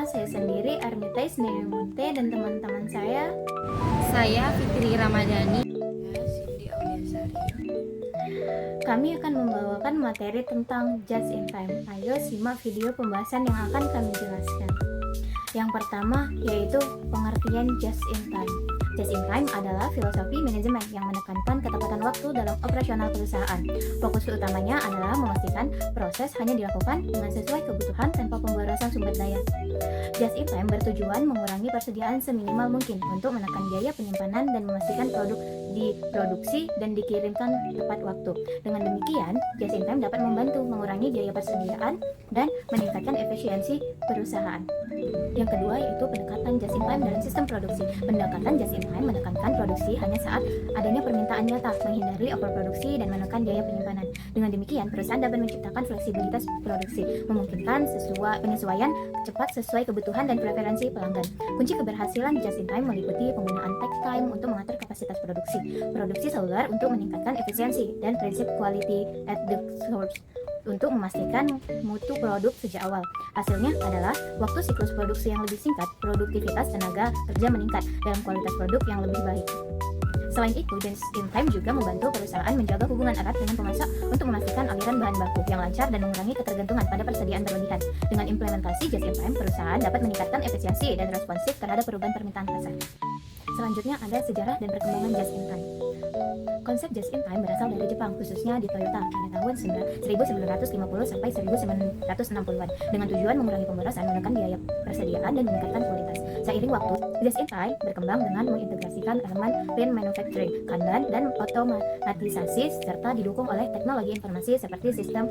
bersama saya sendiri Armitai Snemunte dan teman-teman saya Fitri Ramadhani. Cindy Audiasari. Kami akan membawakan materi tentang Just in Time. Ayo simak video pembahasan yang akan kami jelaskan. Yang pertama yaitu pengertian Just in Time. Just in Time adalah filosofi manajemen yang menekankan ketepatan waktu dalam operasional perusahaan. Fokus utamanya adalah memastikan proses hanya dilakukan dengan sesuai kebutuhan tanpa pemborosan sumber daya. Just in Time bertujuan mengurangi persediaan seminimal mungkin untuk menekan biaya penyimpanan dan memastikan produk diproduksi dan dikirimkan tepat waktu. Dengan demikian, Just in Time dapat membantu mengurangi biaya persediaan dan meningkatkan efisiensi perusahaan. Yang kedua yaitu pendekatan Just in Time dalam sistem produksi. Pendekatan Just in Time menekankan produksi hanya saat adanya permintaan nyata, menghindari overproduksi dan menekan biaya penyimpanan. Dengan demikian, perusahaan dapat menciptakan fleksibilitas produksi, memungkinkan penyesuaian cepat sesuai kebutuhan dan preferensi pelanggan. Kunci keberhasilan Just in Time meliputi penggunaan take time untuk mengatur kapasitas produksi seluler untuk meningkatkan efisiensi, dan prinsip quality at the source untuk memastikan mutu produk sejak awal. Hasilnya adalah waktu siklus produksi yang lebih singkat, produktivitas tenaga kerja meningkat, dan kualitas produk yang lebih baik. Selain itu, Just in Time juga membantu perusahaan menjaga hubungan erat dengan pemasok untuk memastikan aliran bahan baku yang lancar dan mengurangi ketergantungan pada persediaan berlebihan. Dengan implementasi Just in Time, perusahaan dapat meningkatkan efisiensi dan responsif terhadap perubahan permintaan pasar. Selanjutnya ada sejarah dan perkembangan Just in Time. Konsep Just in Time berasal dari Jepang, khususnya di Toyota pada tahun 1950 sampai 1960-an, dengan tujuan mengurangi pemborosan, menekan biaya persediaan, dan meningkatkan kualitas. Seiring waktu, Just in Time berkembang dengan mengintegrasikan elemen lean manufacturing, Kanban, dan otomatisasi, serta didukung oleh teknologi informasi seperti sistem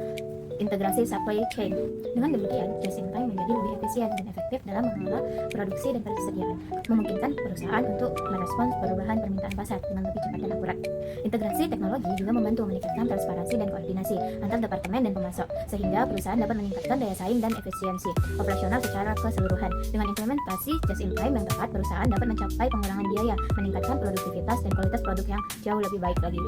integrasi supply chain. Dengan demikian, Just in Time menjadi lebih efisien dan efektif dalam mengelola produksi dan persediaan, memungkinkan perusahaan untuk merespons perubahan permintaan pasar dengan lebih cepat dan akurat. Integrasi teknologi juga membantu meningkatkan transparansi dan koordinasi antar departemen dan pemasok, sehingga perusahaan dapat meningkatkan daya saing dan efisiensi operasional secara keseluruhan. Dengan implementasi Just in Time yang tepat, perusahaan dapat mencapai pengurangan biaya, meningkatkan produktivitas dan kualitas produk yang jauh lebih baik lagi.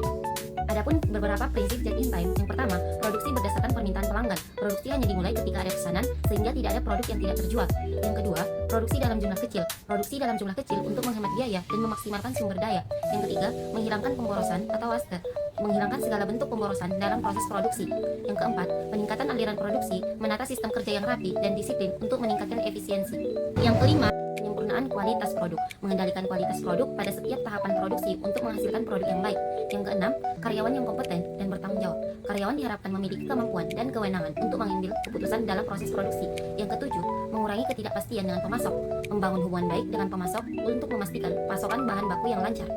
Adapun beberapa prinsip Just in Time. Yang pertama, produksi berdasarkan permintaan pelanggan. Produksi hanya dimulai ketika ada pesanan, sehingga tidak ada produk yang tidak terjual. Yang kedua, produksi dalam jumlah kecil. Produksi dalam jumlah kecil untuk menghemat biaya dan memaksimalkan sumber daya. Yang ketiga, menghilangkan pemborosan atau waste, menghilangkan segala bentuk pemborosan dalam proses produksi. Yang keempat, peningkatan aliran produksi, menata sistem kerja yang rapi dan disiplin untuk meningkatkan efisiensi. Yang kelima, penyempurnaan kualitas produk, mengendalikan kualitas produk pada setiap tahapan produksi untuk menghasilkan produk yang baik. Yang keenam, karyawan yang kompeten dan bertanggung jawab. Karyawan diharapkan memiliki kemampuan dan kewenangan untuk mengambil keputusan dalam proses produksi. Yang ketujuh, mengurangi ketidakpastian dengan pemasok, membangun hubungan baik dengan pemasok untuk memastikan pasokan bahan baku yang lancar.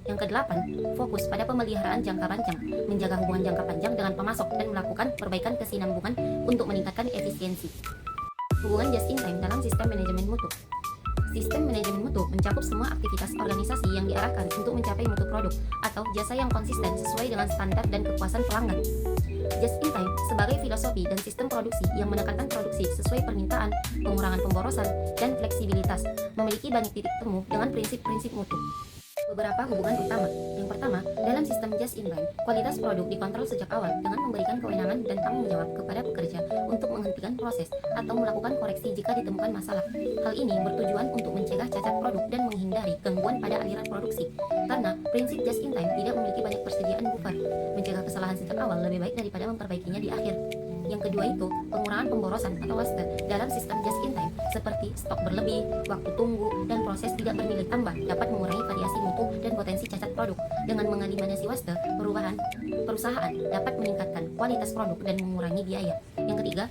Yang kedelapan, fokus pada pemeliharaan jangka panjang, menjaga hubungan jangka panjang dengan pemasok dan melakukan perbaikan kesinambungan untuk meningkatkan efisiensi. Hubungan Just in Time dalam sistem manajemen mutu. Sistem manajemen mutu mencakup semua aktivitas organisasi yang diarahkan untuk mencapai mutu produk atau jasa yang konsisten sesuai dengan standar dan kepuasan pelanggan. Just in Time sebagai filosofi dan sistem produksi yang menekankan produksi sesuai permintaan, pengurangan pemborosan, dan fleksibilitas, memiliki banyak titik temu dengan prinsip-prinsip mutu. Beberapa hubungan utama. Yang pertama, dalam sistem Just in Time, kualitas produk dikontrol sejak awal dengan memberikan kewenangan dan tanggung jawab kepada pekerja untuk menghentikan proses atau melakukan koreksi jika ditemukan masalah. Hal ini bertujuan untuk mencegah cacat produk dan menghindari gangguan pada aliran produksi. Karena prinsip Just in Time tidak memiliki banyak persediaan buffer, mencegah kesalahan sejak awal lebih baik daripada memperbaikinya di akhir. Yang kedua itu, pengurangan pemborosan atau waste dalam sistem Just in Time, seperti stok berlebih, waktu tunggu, dan proses tidak bernilai tambah dapat mengurangi variasi mutu dan potensi cacat produk. Dengan mengeliminasi waste, perusahaan dapat meningkatkan kualitas produk dan mengurangi biaya. Yang ketiga,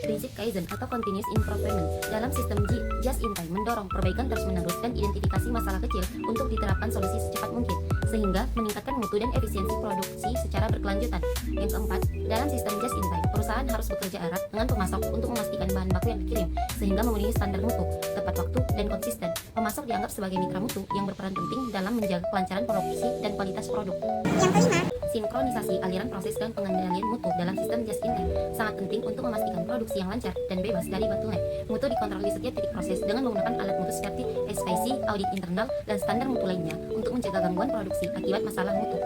prinsip Kaizen atau Continuous Improvement dalam sistem Just in Time mendorong perbaikan terus-menerus dan identifikasi masalah kecil untuk diterapkan solusi secepat mungkin, sehingga meningkatkan mutu dan efisiensi produksi secara berkelanjutan. Yang keempat, dalam sistem Just in Time, perusahaan harus bekerja erat dengan pemasok untuk memastikan bahan baku yang dikirim, sehingga memenuhi standar mutu, tepat waktu, dan konsisten. Pemasok dianggap sebagai mitra mutu yang berperan penting dalam menjaga kelancaran produksi dan kualitas produk. Yang kelima, sinkronisasi aliran proses dan pengendalian mutu dalam sistem Just in Time sangat penting untuk memastikan produksi yang lancar dan bebas dari bottleneck. Mutu dikontrol di setiap titik proses dengan menggunakan alat mutu seperti SPC, audit internal, dan standar mutu lainnya untuk mencegah gangguan produksi akibat masalah mutu.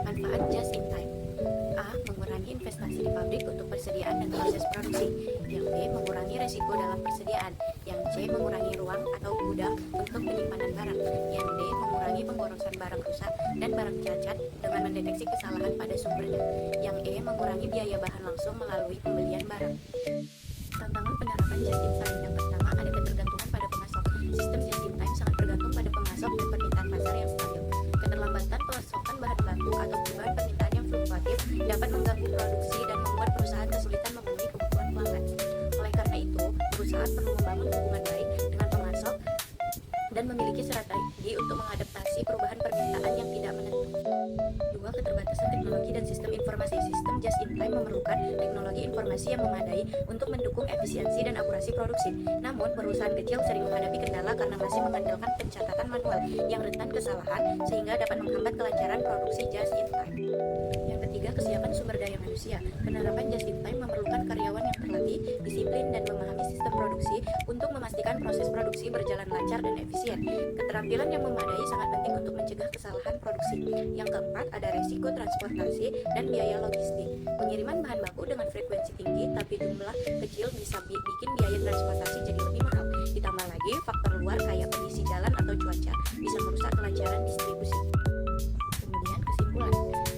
manfaat Just in Time. A. Mengurangi investasi di pabrik untuk persediaan dan proses produksi. Yang B. Mengurangi resiko dalam persediaan. Yang C. Mengurangi ruang atau gudang untuk penyimpanan barang. Yang D. Mengurangi pemborosan barang rusak dan barang cacat dengan mendeteksi kesalahan pada sumbernya. Yang E. Mengurangi biaya bahan langsung melalui pembelian barang. Tantangan penerapan just in time. Yang pertama, ada ketergantungan pada pemasok. Sistem just in time sangat bergantung pada pemasok dan permintaan pasar yang stabil. Keterlambatan pasokan bahan baku atau perubahan permintaan yang fluktuatif dapat mengganggu produksi dan membuat perusahaan kesulitan memenuhi kebutuhan pelanggan. Oleh karena itu, perusahaan perlu membangun hubungan baik dengan pemasok dan memiliki strategi untuk mengadaptasi perubahan permintaan yang tidak menentu. 2. Keterbatasan teknologi dan sistem informasi. Sistem just in time memerlukan teknologi informasi yang memadai untuk mendukung efisiensi dan akurasi produksi. Namun, perusahaan kecil sering menghadapi kendala karena masih mengandalkan pencatatan manual yang rentan kesalahan sehingga dapat menghambat kelancaran produksi just in time. Yang ketiga, kesiapan sumber daya manusia. Penerapan just in time memerlukan karyawan yang terlatih, disiplin, dan memahami sistem produksi untuk memastikan proses produksi berjalan lancar dan efisien. Keterampilan yang memadai sangat penting untuk mencegah kesalahan produksi. Yang keempat, ada resiko transportasi dan biaya logistik. Pengiriman bahan baku dengan frekuensi tinggi tapi jumlah kecil bisa bikin biaya transportasi jadi lebih mahal. Ditambah lagi, faktor luar kayak kondisi jalan atau cuaca bisa merusak kelancaran distribusi. Kemudian kesimpulan,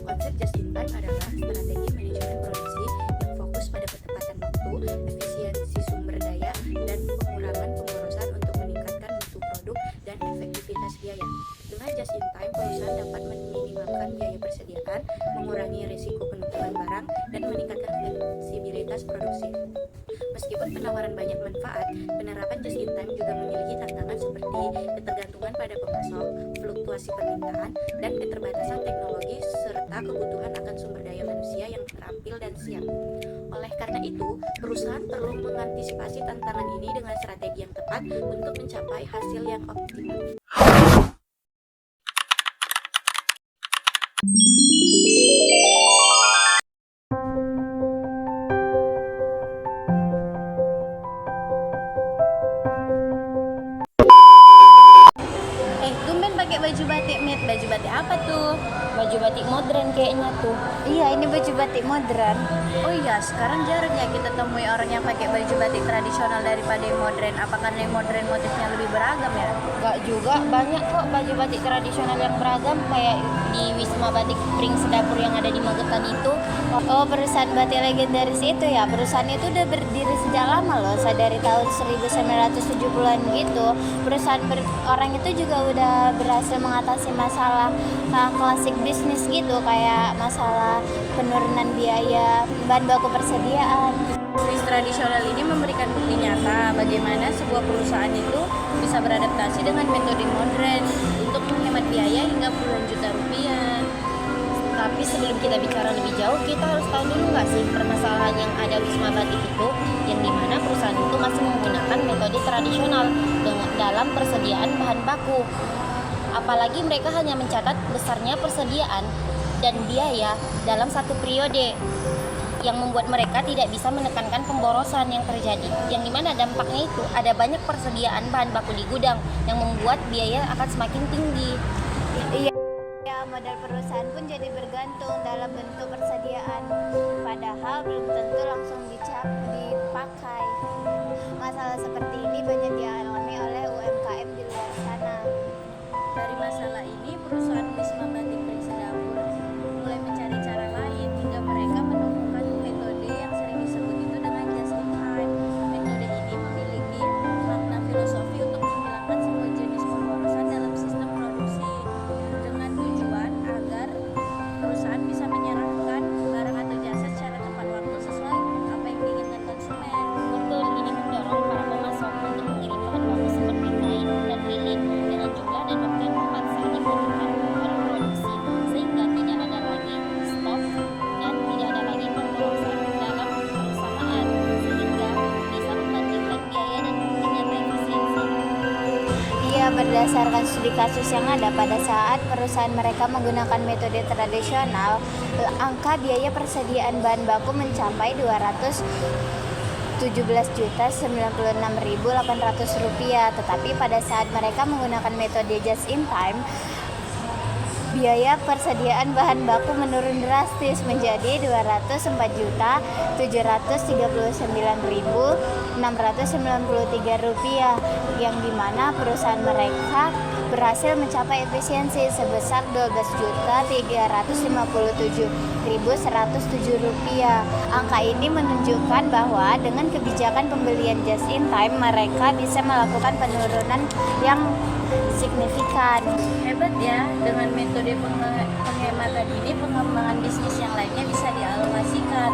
konsep just in time adalah strategi manajemen produksi yang fokus pada ketepatan waktu, efisiensi sumber daya, dan pengurangan pemborosan untuk meningkatkan mutu produk dan efektivitas biaya. Dengan just in time, perusahaan dapat meminimalkan biaya persediaan, mengurangi risiko penumpukan barang, dan meningkatkan fleksibilitas produksi. Meskipun penawaran banyak manfaat, penerapan just in time juga memiliki tantangan seperti ketergantungan pada pemasok, fluktuasi permintaan, dan keterbatasan teknologi serta kebutuhan akan sumber daya manusia yang terampil dan siap. Oleh karena itu, perusahaan perlu mengantisipasi tantangan ini dengan strategi yang tepat untuk mencapai hasil yang optimal. Tumben pakai baju batik, Mit. Baju batik apa tuh? Baju batik modern kayaknya tuh. Iya, ini baju batik modern. Oh iya, sekarang jarang ya kita temui orang yang pakai baju batik tradisional daripada yang modern. Apa karena yang modern motifnya lebih beragam ya? Enggak juga, banyak kok baju batik tradisional yang beragam kayak di Wisma Batik Pring Sedapur yang ada di Magetan itu. Oh, perusahaan batik legendaris itu ya. Perusahaan itu udah berdiri sejak lama loh, dari tahun 1970-an gitu. Perusahaan orang itu juga udah berhasil mengatasi masalah klasik bisnis gitu, kayak masalah penurunan biaya bahan baku persediaan. Bisnis tradisional ini memberikan bukti nyata bagaimana sebuah perusahaan itu bisa beradaptasi dengan metode modern untuk menghemat biaya hingga puluhan juta rupiah. Tapi sebelum kita bicara lebih jauh, kita harus tahu dulu nggak sih permasalahan yang ada Wisma Batik itu, yang dimana perusahaan itu masih menggunakan metode tradisional dalam persediaan bahan baku. Apalagi mereka hanya mencatat besarnya persediaan dan biaya dalam satu periode, yang membuat mereka tidak bisa menekankan pemborosan yang terjadi, yang dimana dampaknya itu ada banyak persediaan bahan baku di gudang yang membuat biaya akan semakin tinggi. Iya, modal perusahaan pun jadi bergantung dalam bentuk persediaan, padahal belum tentu langsung dipakai. Masalah seperti ini banyak dialami oleh UMKM di luar sana. Dari masalah ini, perusahaan Wisma Batik Pring Sedapur mulai mencari cara lain hingga mereka menemukan metode yang sering disebut itu dengan just in time. Metode ini memiliki makna filosofi untuk menghilangkan semua jenis pemborosan dalam sistem produksi dengan tujuan agar perusahaan bisa menyerahkan barang atau jasa secara tepat waktu sesuai apa yang diinginkan konsumen. Betul, ini mendorong para pemasok untuk mengirim bahan baku seperti kain dan lilin dengan jumlah dan waktu yang tepat saat dibutuhkan oleh produksi, sehingga tidak ada lagi stok dan tidak ada lagi pemborosan dalam perusahaan, sehingga bisa membangkitkan biaya dan ternyata efisiensi. Iya, berdasarkan studi kasus yang ada, pada saat perusahaan mereka menggunakan metode tradisional, angka biaya persediaan bahan baku mencapai 217.096.800 rupiah. Tetapi pada saat mereka menggunakan metode just in time, biaya persediaan bahan baku menurun drastis menjadi Rp249.693, yang dimana perusahaan mereka berhasil mencapai efisiensi sebesar Rp12.357.107. Angka ini menunjukkan bahwa dengan kebijakan pembelian just in time mereka bisa melakukan penurunan yang signifikan. Hebat ya, dengan metode penghematan ini pengembangan bisnis yang lainnya bisa dialokasikan.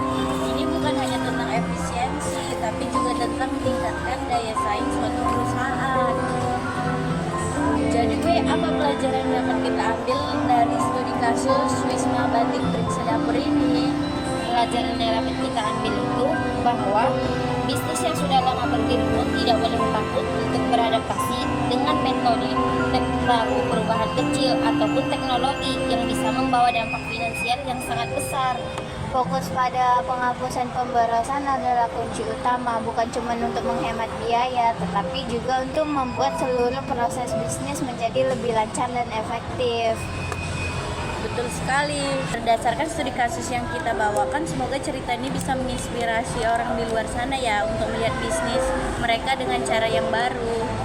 Ini bukan hanya tentang efisiensi, tapi juga tentang meningkatkan daya saing suatu perusahaan. Jadi apa pelajaran yang dapat kita ambil dari studi kasus Wisma Batik Dapur ini? Pelajaran yang dapat kita ambil itu bahwa bisnis yang sudah lama berdiri pun tidak boleh takut untuk beradaptasi dengan metode baru, perubahan kecil ataupun teknologi yang bisa membawa dampak finansial yang sangat besar. Fokus pada penghapusan pemborosan adalah kunci utama, bukan cuma untuk menghemat biaya, tetapi juga untuk membuat seluruh proses bisnis menjadi lebih lancar dan efektif. Betul sekali. Berdasarkan studi kasus yang kita bawakan, semoga cerita ini bisa menginspirasi orang di luar sana ya untuk melihat bisnis mereka dengan cara yang baru.